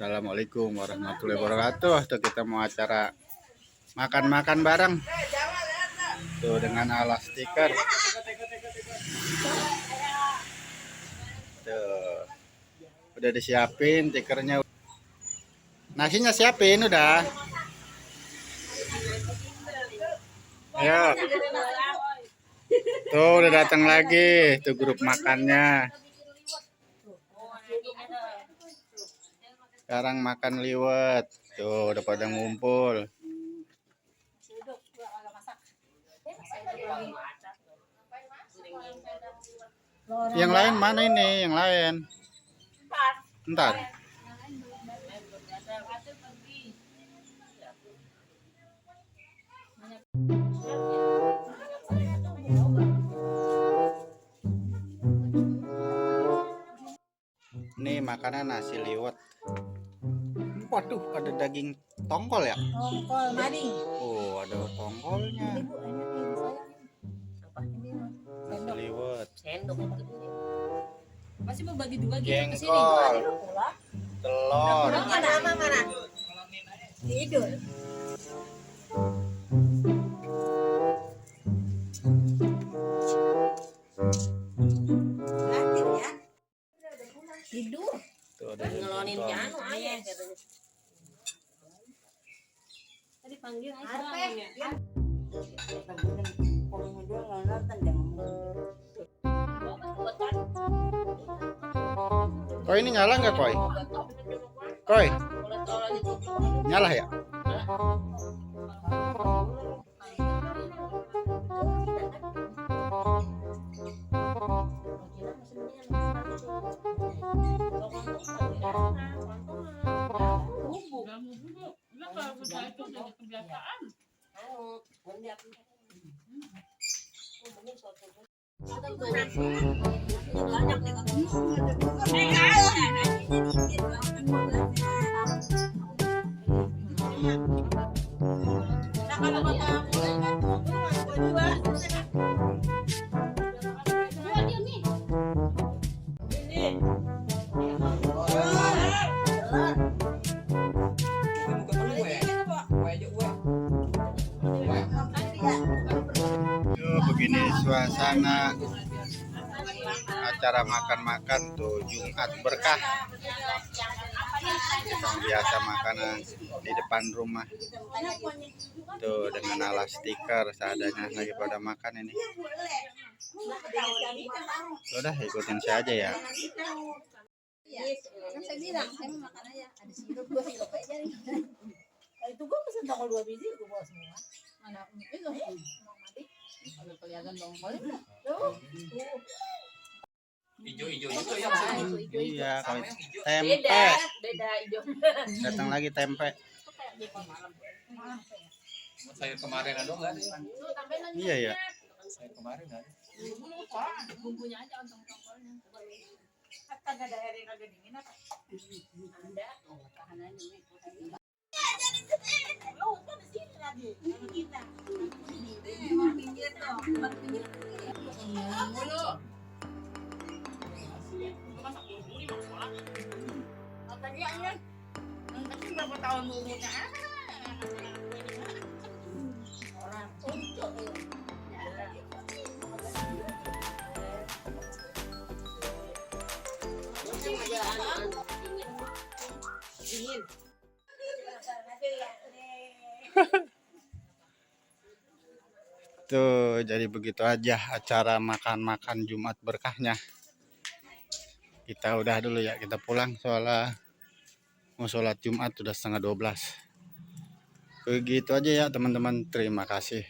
Assalamualaikum warahmatullahi wabarakatuh. Tuh kita mau acara makan-makan bareng. Tuh dengan ala stiker. Tuh. Udah disiapin stikernya. Nasinya siapin udah. Ayo. Tuh udah datang lagi tuh grup makannya. Sekarang makan liwet. Tuh udah pada ngumpul. Yang lain mana ini? Yang lain. Ntar. Nih makanan nasi liwet. Waduh, ada daging tongkol ya? Tongkol mading. Oh, ada tongkolnya. Nasi liwet. Masih mau bagi dua gitu ke sini. Jengkol. Telur. Mana? Tidur. Tidur. Tuh ada Ngelonin jengkol. piano ayah katanya. Tadi panggil ayah. Koi ini nyala nggak koi? Koi, nyala ya? Begini suasana acara makan-makan tuh Jumat berkah. Yang biasa makanan di depan rumah. Tuh dengan ala stiker seadanya lagi pada makan ini. Udah ikutin saja ya. Kan saya bilang, saya mau makan aja. Ada sirup 2 sirup aja nih. Itu gua pesen tongkol 2 biji, gua bawa semua. Mana itu? Mau mati. Kalau kelihatan tongkolnya. Tuh. Ijo itu ya. Iya, kalau tempe. Beda hijau. Datang lagi tempe. Saya kemarin ada nggak ada? Iya ya. Saya kemarin ada. Bumbunya aja untuk tongkolnya. Kagak ada air yang agak dingin apa? Ada. Tahanannya. Lu kan di sini lagi. Kita. Pinggir tuh. Pinggir. Mulu. Tadi aja. Nanti berapa tahun umurnya? Orang untuk Tuh, jadi begitu aja acara makan-makan Jumat berkahnya. Kita udah dulu ya, kita pulang soalnya mau sholat Jumat udah setengah 12. Begitu aja ya teman-teman, terima kasih.